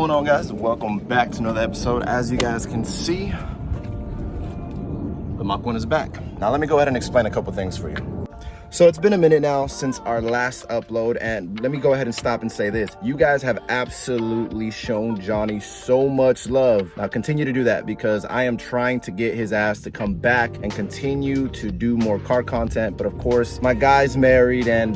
going on, guys? Welcome back to another episode. As you guys can see, the Mach 1 is back. Now let me go ahead and explain a couple things for you. So it's been a minute now since our last upload, and let me go ahead and stop and say this. You guys have absolutely shown Johnny so much love. Now continue to do that, because I am trying to get his ass to come back and continue to do more car content. But of course, my guy's married, and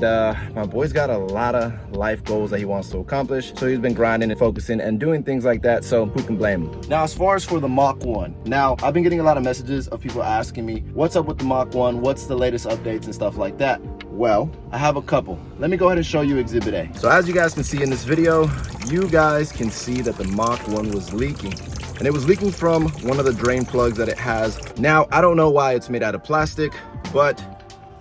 my boy's got a lot of life goals that he wants to accomplish. So he's been grinding and focusing and doing things like that. So who can blame him? Now, as far as for the Mach 1, now I've been getting a lot of messages of people asking me, what's up with the Mach 1? What's the latest updates and stuff like that? Well, I have a couple. Let me go ahead and show you Exhibit A. So as you guys can see in this video, you guys can see that the Mach 1 was leaking. And it was leaking from one of the drain plugs that it has. Now, I don't know why it's made out of plastic, but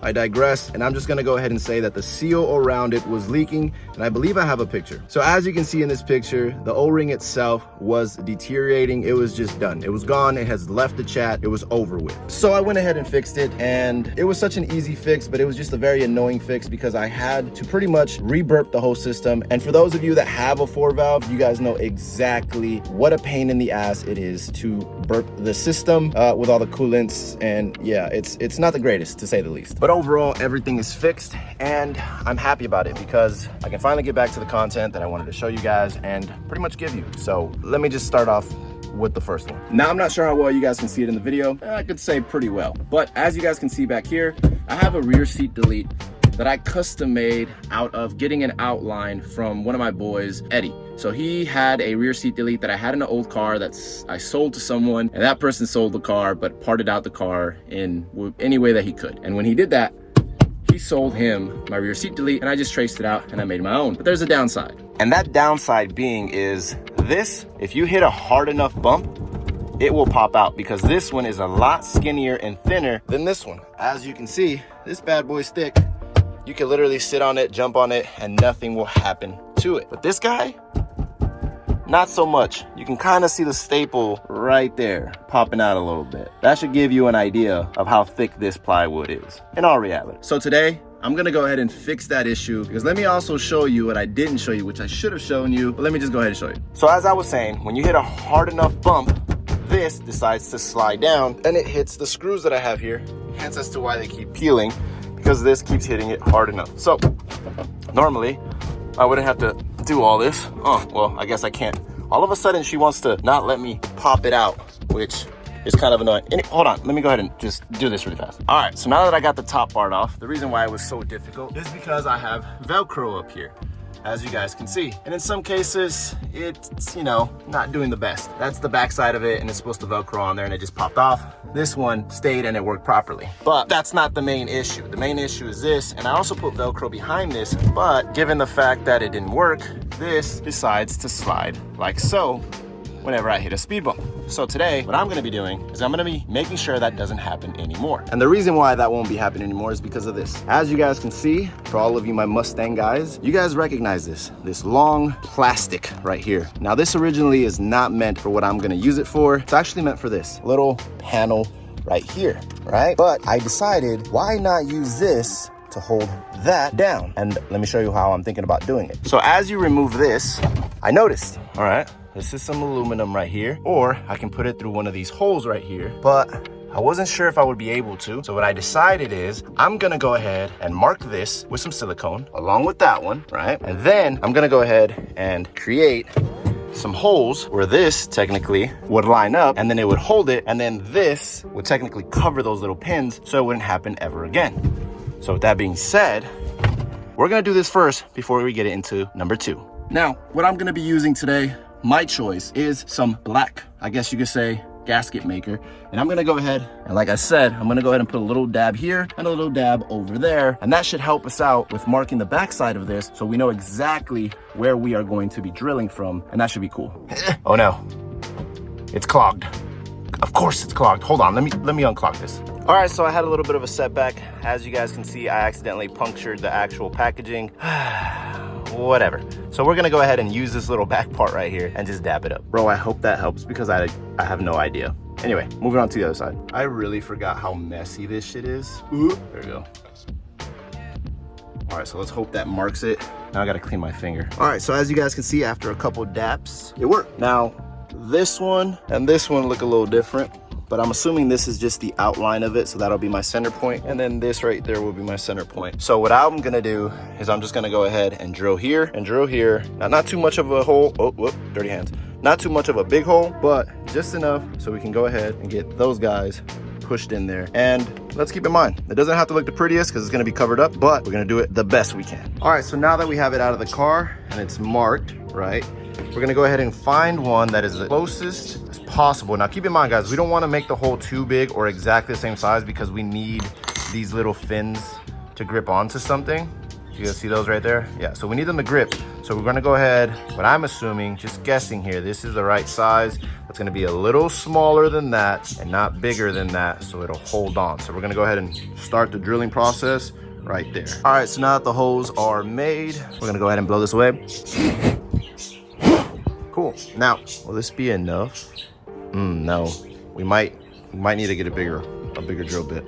I digress, and I'm just gonna go ahead and say that the seal around it was leaking, and I believe I have a picture. So as you can see in this picture, the O-ring itself was deteriorating. It was just done. It was gone. It has left the chat. It was over with. So I went ahead and fixed it, and it was such an easy fix, but it was just a very annoying fix because I had to pretty much re-burp the whole system. And for those of you that have a 4-valve, you guys know exactly what a pain in the ass it is to burp the system with all the coolants. And yeah, it's not the greatest, to say the least. But overall, everything is fixed, and I'm happy about it because I can finally get back to the content that I wanted to show you guys and pretty much give you. So let me just start off with the first one. Now, I'm not sure how well you guys can see it in the video. I could say pretty well, but as you guys can see back here, I have a rear seat delete that I custom made out of getting an outline from one of my boys, Eddie. So he had a rear seat delete that I had in an old car I sold to someone, and that person sold the car but parted out the car in any way that he could. And when he did that, he sold him my rear seat delete, and I just traced it out and I made my own. But there's a downside. And that downside being is this: if you hit a hard enough bump, it will pop out, because this one is a lot skinnier and thinner than this one. As you can see, this bad boy's thick. You can literally sit on it, jump on it, and nothing will happen to it. But this guy, not so much. You can kind of see the staple right there popping out a little bit. That should give you an idea of how thick this plywood is in all reality. So today, I'm gonna go ahead and fix that issue, because let me also show you what I didn't show you, which I should have shown you, but let me just go ahead and show you. So as I was saying, when you hit a hard enough bump, this decides to slide down, and it hits the screws that I have here. Hence as to why they keep peeling, because this keeps hitting it hard enough. So normally I wouldn't have to do all this. Oh, well, I guess I can't. All of a sudden she wants to not let me pop it out, which is kind of annoying. Hold on, let me go ahead and just do this really fast. All right, so now that I got the top part off, the reason why it was so difficult is because I have Velcro up here, as you guys can see. And in some cases, it's, you know, not doing the best. That's the back side of it, and it's supposed to Velcro on there, and it just popped off. This one stayed and it worked properly. But that's not the main issue. The main issue is this, and I also put Velcro behind this, but given the fact that it didn't work, this decides to slide like so whenever I hit a speed bump. So today, what I'm gonna be doing is I'm gonna be making sure that doesn't happen anymore. And the reason why that won't be happening anymore is because of this. As you guys can see, for all of you my Mustang guys, you guys recognize this long plastic right here. Now this originally is not meant for what I'm gonna use it for. It's actually meant for this little panel right here, right? But I decided, why not use this to hold that down? And let me show you how I'm thinking about doing it. So as you remove this, I noticed, all right, this is some aluminum right here, or I can put it through one of these holes right here, but I wasn't sure if I would be able to. So what I decided is I'm gonna go ahead and mark this with some silicone along with that one, right? And then I'm gonna go ahead and create some holes where this technically would line up, and then it would hold it, and then this would technically cover those little pins so it wouldn't happen ever again. So with that being said, we're gonna do this first before we get into number 2. Now, what I'm gonna be using today, my choice, is some black, I guess you could say, gasket maker. And I'm gonna go ahead, and like I said, I'm gonna go ahead and put a little dab here and a little dab over there. And that should help us out with marking the backside of this, so we know exactly where we are going to be drilling from, and that should be cool. Oh no, it's clogged. Of course it's clogged. Hold on, let me unclog this. All right, so I had a little bit of a setback. As you guys can see, I accidentally punctured the actual packaging. Whatever. So we're gonna go ahead and use this little back part right here and just dab it up. Bro, I hope that helps, because I have no idea. Anyway, moving on to the other side. I really forgot how messy this shit is. Ooh, there we go. All right, so let's hope that marks it. Now I gotta clean my finger. All right, so as you guys can see, after a couple daps, it worked. Now, this one and this one look a little different, but I'm assuming this is just the outline of it, so that'll be my center point, and then this right there will be my center point. So what I'm gonna do is I'm just gonna go ahead and drill here and drill here. Now, not too much of a hole. Oh, whoop, dirty hands. Not too much of a big hole, but just enough so we can go ahead and get those guys pushed in there. And let's keep in mind, it doesn't have to look the prettiest because it's gonna be covered up, but we're gonna do it the best we can. All right, so now that we have it out of the car and it's marked, right? We're gonna go ahead and find one that is the closest as possible. Now keep in mind, guys, we don't wanna make the hole too big or exactly the same size because we need these little fins to grip onto something. You guys see those right there? Yeah, so we need them to grip. So we're gonna go ahead, what I'm assuming, just guessing here, this is the right size. It's gonna be a little smaller than that and not bigger than that, so it'll hold on. So we're gonna go ahead and start the drilling process right there. All right, so now that the holes are made, we're gonna go ahead and blow this away. Cool. Now, will this be enough? No. We might need to get a bigger drill bit.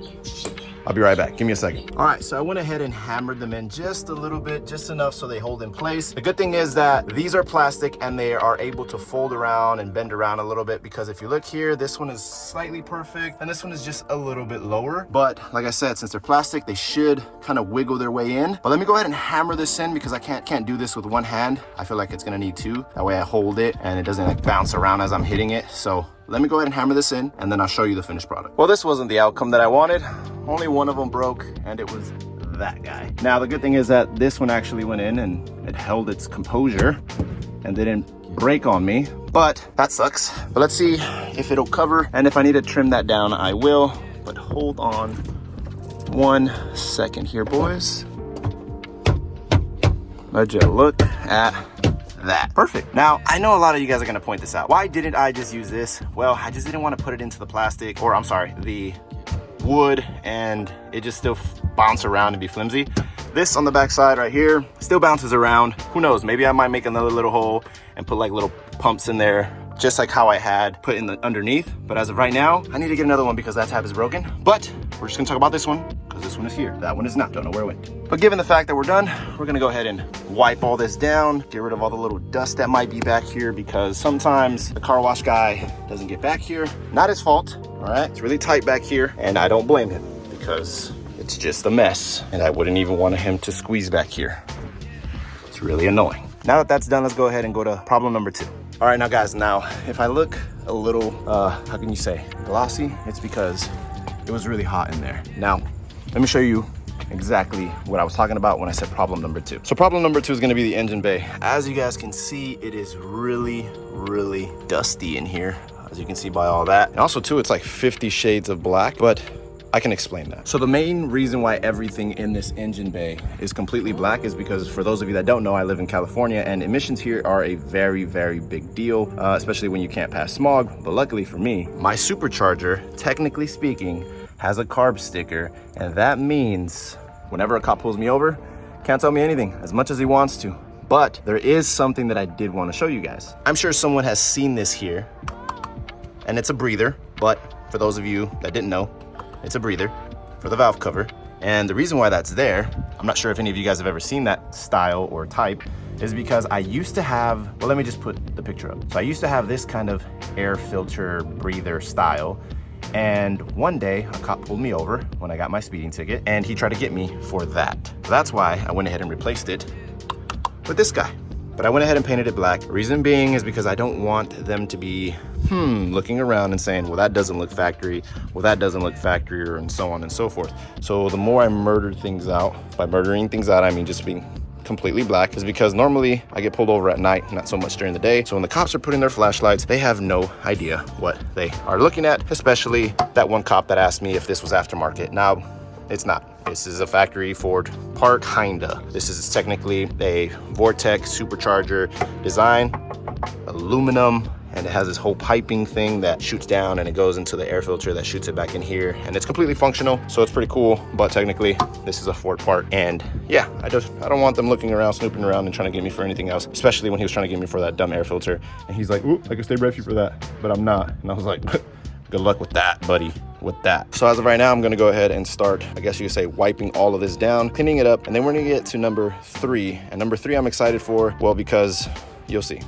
I'll be right back. Give me a second. All right, so I went ahead and hammered them in just a little bit, just enough so they hold in place. The good thing is that these are plastic and they are able to fold around and bend around a little bit, because if you look here, this one is slightly perfect and this one is just a little bit lower. But like I said, since they're plastic, they should kind of wiggle their way in. But let me go ahead and hammer this in because I can't do this with one hand. I feel like it's gonna need two. That way I hold it and it doesn't like bounce around as I'm hitting it. So let me go ahead and hammer this in and then I'll show you the finished product. Well, this wasn't the outcome that I wanted. Only one of them broke and it was that guy. Now, the good thing is that this one actually went in and it held its composure and didn't break on me, but that sucks. But let's see if it'll cover, and if I need to trim that down, I will. But hold on 1 second here, boys. Would you look at that? Perfect. Now, I know a lot of you guys are gonna point this out. Why didn't I just use this? Well, I just didn't want to put it into the plastic, or I'm sorry, the wood, and it just still bounce around and be flimsy. This on the back side right here still bounces around. Who knows, maybe I might make another little hole and put like little pumps in there, just like how I had put in the underneath. But as of right now, I need to get another one because that tab is broken. But we're just gonna talk about this one because this one is here. That one is not, don't know where it went. But given the fact that we're done, we're gonna go ahead and wipe all this down, get rid of all the little dust that might be back here, because sometimes the car wash guy doesn't get back here. Not his fault, all right? It's really tight back here and I don't blame him because it's just a mess and I wouldn't even want him to squeeze back here. It's really annoying. Now that that's done, let's go ahead and go to problem number 2. All right, now guys, now if I look a little, how can you say, glossy, it's because it was really hot in there. Now, let me show you exactly what I was talking about when I said problem number 2. So problem number 2 is gonna be the engine bay. As you guys can see, it is really, really dusty in here, as you can see by all that. And also too, it's like 50 shades of black, but I can explain that. So the main reason why everything in this engine bay is completely black is because, for those of you that don't know, I live in California and emissions here are a very, very big deal, especially when you can't pass smog. But luckily for me, my supercharger, technically speaking, has a carb sticker, and that means whenever a cop pulls me over, can't tell me anything as much as he wants to. But there is something that I did want to show you guys. I'm sure someone has seen this here, and it's a breather, but for those of you that didn't know, it's a breather for the valve cover. And the reason why that's there, I'm not sure if any of you guys have ever seen that style or type, is because I used to have, well, let me just put the picture up. So I used to have this kind of air filter breather style. And one day a cop pulled me over when I got my speeding ticket and he tried to get me for that. So that's why I went ahead and replaced it with this guy. But I went ahead and painted it black. Reason being is because I don't want them to be looking around and saying, well, that doesn't look factory, well, that doesn't look factory, or and so on and so forth. So the more I murdered things out, by murdering things out, I mean just being completely black, is because normally I get pulled over at night, not so much during the day. So when the cops are putting their flashlights, they have no idea what they are looking at, especially that one cop that asked me if this was aftermarket. Now, it's not. This is a factory Ford part, kinda. This is technically a Vortec supercharger design, aluminum, and it has this whole piping thing that shoots down and it goes into the air filter that shoots it back in here, and it's completely functional, so it's pretty cool. But technically this is a Ford part, and yeah, I don't want them looking around, snooping around and trying to get me for anything else, especially when he was trying to get me for that dumb air filter. And he's like, ooh, I can stay refugee for that, but I'm not. And I was like, Good luck with that, buddy. With that. So as of right now, I'm gonna go ahead and start, I guess you could say, wiping all of this down, cleaning it up, and then we're gonna get to number 3. And number 3 I'm excited for, well, because you'll see.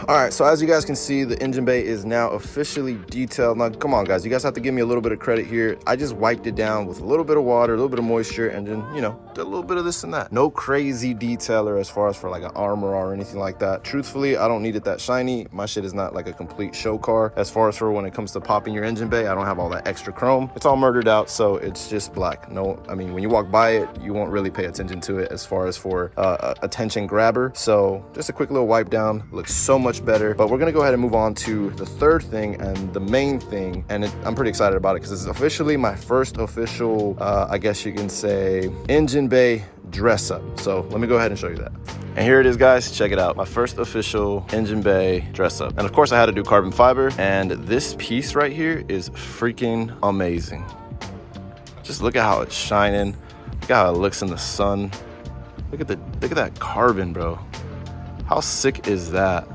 All right, so as you guys can see, the engine bay is now officially detailed. Now, come on, guys, you guys have to give me a little bit of credit here. I just wiped it down with a little bit of water, a little bit of moisture, and then, you know, did a little bit of this and that. No crazy detailer as far as for like an armor or anything like that. Truthfully, I don't need it that shiny. My shit is not like a complete show car. As far as for when it comes to popping your engine bay, I don't have all that extra chrome. It's all murdered out, so it's just black. No, I mean, when you walk by it, you won't really pay attention to it as far as for attention grabber. So just a quick little wipe down. Looks so much better. But we're gonna go ahead and move on to the third thing and the main thing, and I'm pretty excited about it because this is officially my first official, I guess you can say, engine bay dress up. So let me go ahead and show you that. And here it is, guys. Check it out. My first official engine bay dress up. And of course I had to do carbon fiber, and this piece right here is freaking amazing. Just look at how it's shining. Look at how it looks in the sun. Look at that carbon, bro. How sick is that?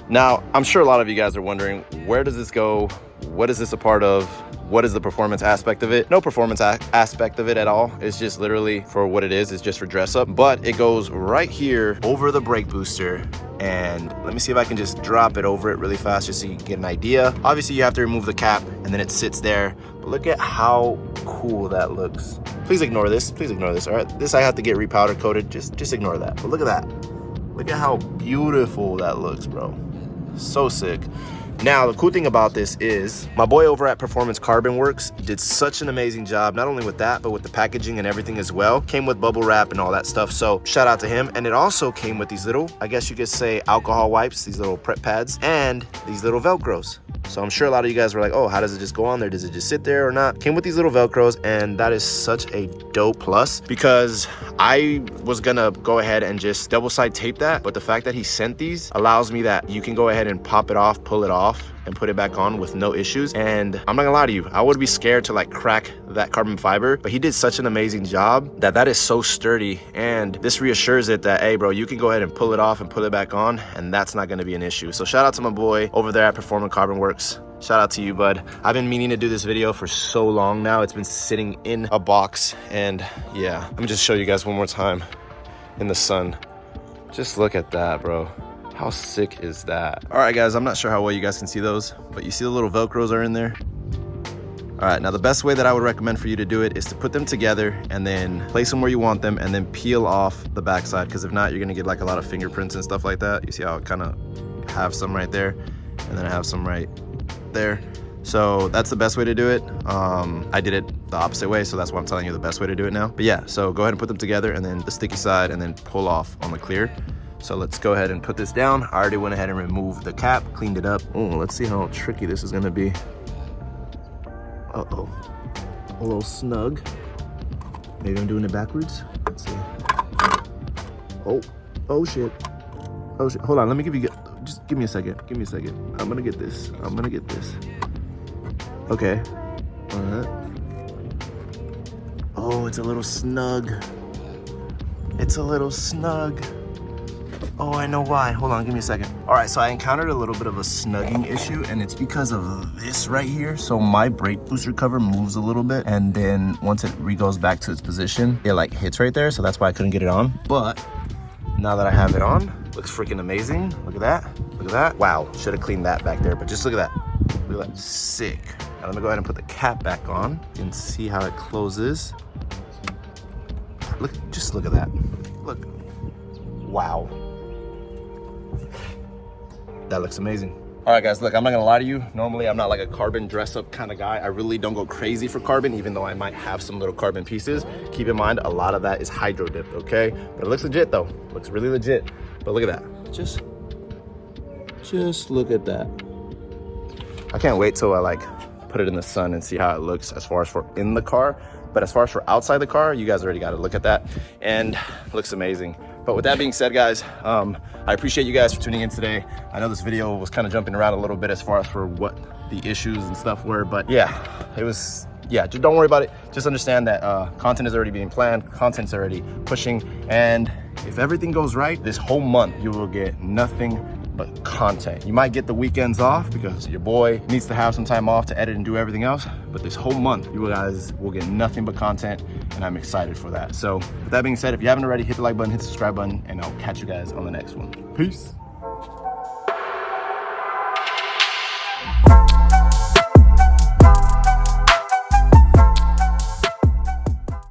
Now, I'm sure a lot of you guys are wondering, where does this go? What is this a part of? What is the performance aspect of it? No performance aspect of it at all. It's just literally for what it is. It's just for dress up. But it goes right here over the brake booster. And let me see if I can just drop it over it really fast just so you can get an idea. Obviously, you have to remove the cap and then it sits there. But look at how cool that looks. Please ignore this. Please ignore this. All right, this I have to get repowder coated. Just ignore that. But look at that. Look at how beautiful that looks, bro. So sick. Now, the cool thing about this is my boy over at Performance Carbon Works did such an amazing job, not only with that, but with the packaging and everything as well. Came with bubble wrap and all that stuff. So shout out to him. And it also came with these little, I guess you could say, alcohol wipes, these little prep pads, and these little Velcros. So I'm sure a lot of you guys were like, oh, how does it just go on there? Does it just sit there or not? Came with these little Velcros, and that is such a dope plus because I was gonna go ahead and just double side tape that, but the fact that he sent these allows me that you can go ahead and pop it off, pull it off, and put it back on with no issues. And I'm not gonna lie to you, I would be scared to like crack that carbon fiber, but he did such an amazing job that is so sturdy. And this reassures it that, hey bro, you can go ahead and pull it off and put it back on, and that's not gonna be an issue. So shout out to my boy over there at Performance Carbon Works. Shout out to you, bud. I've been meaning to do this video for so long now. It's been sitting in a box, and yeah, let me just show you guys one more time in the sun. Just look at that, bro. How sick is that? All right, guys, I'm not sure how well you guys can see those, but you see the little Velcros are in there? All right, now the best way that I would recommend for you to do it is to put them together and then place them where you want them and then peel off the backside, because if not, you're gonna get like a lot of fingerprints and stuff like that. You see how I kind of have some right there, and then I have some right there. So that's the best way to do it. I did it the opposite way, so that's why I'm telling you the best way to do it now. But yeah, so go ahead and put them together and then the sticky side and then pull off on the clear. So let's go ahead and put this down. I already went ahead and removed the cap, cleaned it up. Oh, let's see how tricky this is gonna be. Uh-oh, a little snug. Maybe I'm doing it backwards. Let's see. Oh shit. Oh shit, hold on, let me give you, just give me a second. Give me a second. I'm gonna get this. Okay. All right. Oh, it's a little snug. It's a little snug. Oh, I know why. Hold on, give me a second. All right, so I encountered a little bit of a snugging issue, and it's because of this right here. So my brake booster cover moves a little bit, and then once it goes back to its position, it like hits right there. So that's why I couldn't get it on. But now that I have it on, looks freaking amazing. Look at that. Look at that. Wow, should have cleaned that back there, but just look at that. Look at that. Sick. Now let me go ahead and put the cap back on. You can see how it closes. Look, just look at that. Look. Wow. That looks amazing. All right, guys, look, I'm not gonna lie to you. Normally, I'm not like a carbon dress up kind of guy. I really don't go crazy for carbon, even though I might have some little carbon pieces. Keep in mind, a lot of that is hydro dipped, okay? But it looks legit though. It looks really legit. But look at that. Just look at that. I can't wait till I like put it in the sun and see how it looks as far as for in the car. But as far as for outside the car, you guys already got to look at that. And it looks amazing. But with that being said, guys, I appreciate you guys for tuning in today. I know this video was kind of jumping around a little bit as far as for what the issues and stuff were, but yeah, it was, yeah, just don't worry about it. Just understand that content is already being planned, content's already pushing, and if everything goes right, this whole month you will get nothing but content. You might get the weekends off because your boy needs to have some time off to edit and do everything else, but this whole month you guys will get nothing but content, and I'm excited for that. So with that being said, if you haven't already, hit the like button, hit the subscribe button, and I'll catch you guys on the next one. Peace.